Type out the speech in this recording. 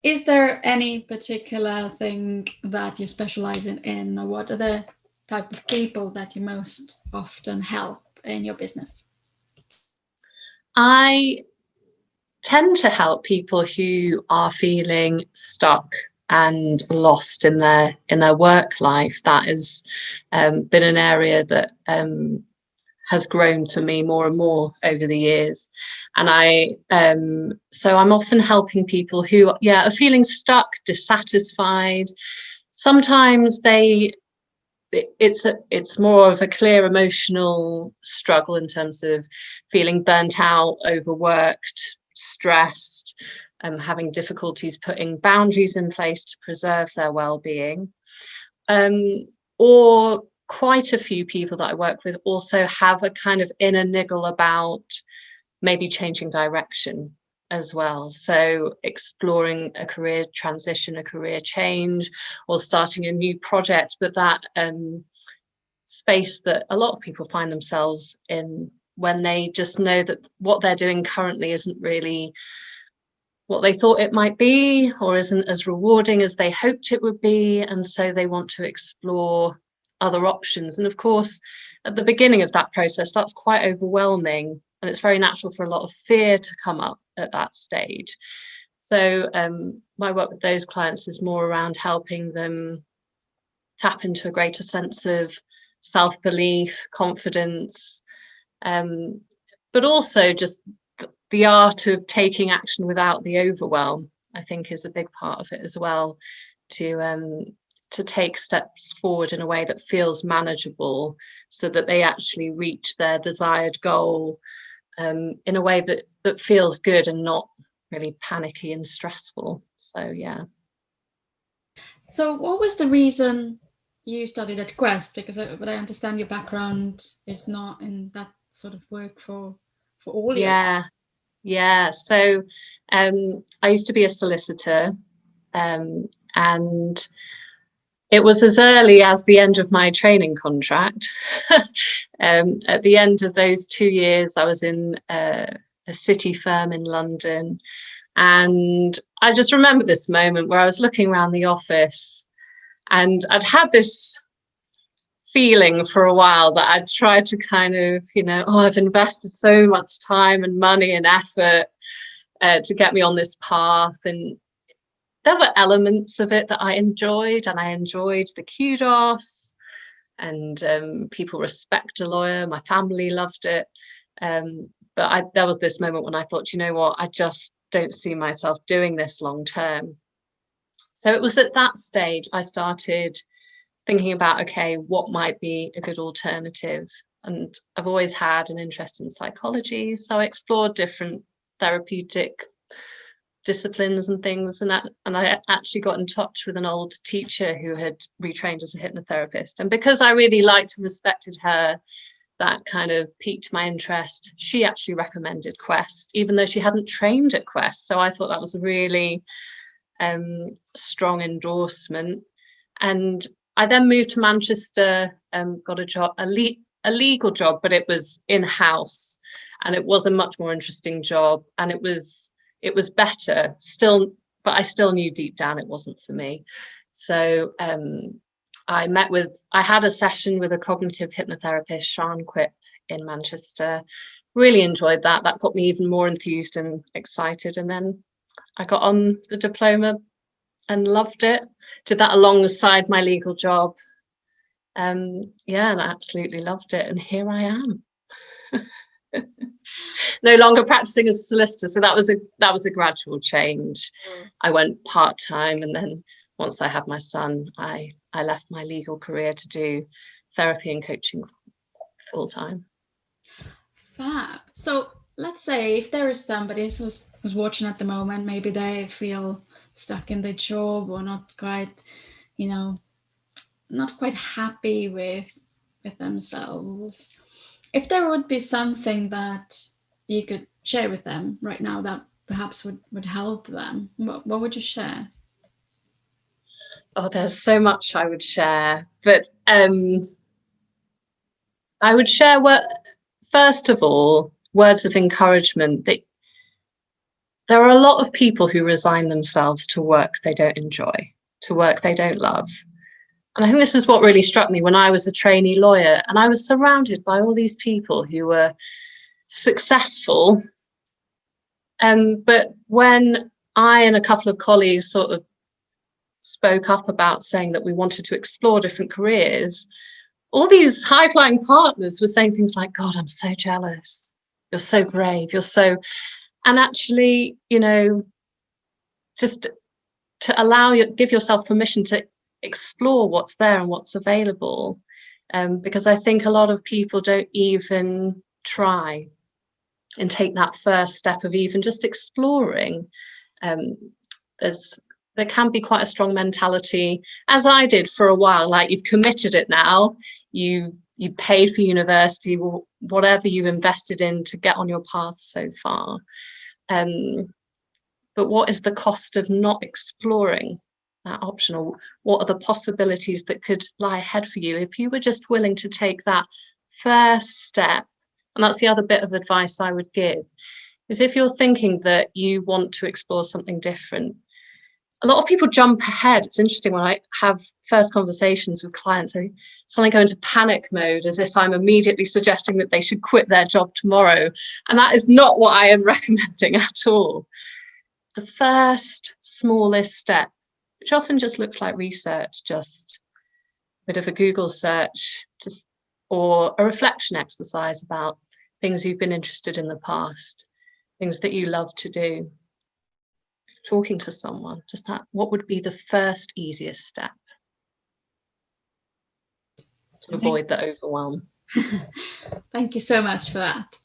Is there any particular thing that you specialize in, or what are the type of people that you most often help in your business? I tend to help people who are feeling stuck and lost in their work life. That has been an area that has grown for me more and more over the years. And so I'm often helping people who, yeah, are feeling stuck, dissatisfied. Sometimes it's more of a clear emotional struggle in terms of feeling burnt out, overworked, stressed, having difficulties putting boundaries in place to preserve their well-being. Or quite a few people that I work with also have a kind of inner niggle about maybe changing direction as well. So exploring a career transition, a career change, or starting a new project, but that space that a lot of people find themselves in when they just know that what they're doing currently isn't really what they thought it might be, or isn't as rewarding as they hoped it would be. And so they want to explore other options. And of course, at the beginning of that process, that's quite overwhelming. And it's very natural for a lot of fear to come up at that stage. So my work with those clients is more around helping them tap into a greater sense of self-belief, confidence, but also just the art of taking action without the overwhelm, I think, is a big part of it as well. To take steps forward in a way that feels manageable, so that they actually reach their desired goal in a way that feels good and not really panicky and stressful. So yeah. So, what was the reason you studied at Quest? Because but I understand your background is not in that sort of work for all your. Yeah. Yeah. So I used to be a solicitor, and it was as early as the end of my training contract. At the end of those 2 years, I was in a city firm in London. And I just remember this moment where I was looking around the office and I'd had this feeling for a while that I'd tried to kind of, oh, I've invested so much time and money and effort to get me on this path. And there were elements of it that I enjoyed, and I enjoyed the kudos, and people respect a lawyer. My family loved it. But there was this moment when I thought, you know what, I just don't see myself doing this long term. So it was at that stage I started thinking about, okay, what might be a good alternative? And I've always had an interest in psychology, so I explored different therapeutic disciplines and things, and I actually got in touch with an old teacher who had retrained as a hypnotherapist. And because I really liked and respected her, that kind of piqued my interest. She actually recommended Quest, even though she hadn't trained at Quest. So I thought that was a really strong endorsement. And I then moved to Manchester, got a job, a legal job, but it was in-house, and it was a much more interesting job, and it was better still, but I still knew deep down it wasn't for me. So I had a session with a cognitive hypnotherapist, Sian Quip, in Manchester. Really enjoyed that. That got me even more enthused and excited. And then I got on the diploma and loved it. Did that alongside my legal job. Yeah, and I absolutely loved it. And here I am. No longer practicing as a solicitor. So that was a gradual change. I went part-time, and then once I had my son, I left my legal career to do therapy and coaching full-time. Fab. So let's say if there is somebody who's watching at the moment, maybe they feel stuck in their job, or not quite, not quite happy with themselves. If there would be something that you could share with them right now that perhaps would help them, what would you share? Oh, there's so much I would share, but I would share first of all, words of encouragement, that there are a lot of people who resign themselves to work they don't enjoy, to work they don't love. And I think this is what really struck me when I was a trainee lawyer, and I was surrounded by all these people who were successful. But when I and a couple of colleagues sort of spoke up about saying that we wanted to explore different careers, all these high-flying partners were saying things like, God, I'm so jealous. You're so brave. You're so... And actually, you know, just to give yourself permission to explore what's there and what's available. Because I think a lot of people don't even try and take that first step of even just exploring. There can be quite a strong mentality, as I did for a while, like you've committed it now, you paid for university, whatever you invested in to get on your path so far. But what is the cost of not exploring that option, or what are the possibilities that could lie ahead for you if you were just willing to take that first step? And that's the other bit of advice I would give, is if you're thinking that you want to explore something different, a lot of people jump ahead. It's interesting when I have first conversations with clients, they suddenly go into panic mode as if I'm immediately suggesting that they should quit their job tomorrow. And that is not what I am recommending at all. The first smallest step, which often just looks like research, just a bit of a Google search, or a reflection exercise about things you've been interested in the past, things that you love to do, talking to someone, just that, what would be the first easiest step to avoid the overwhelm? Thank you so much for that.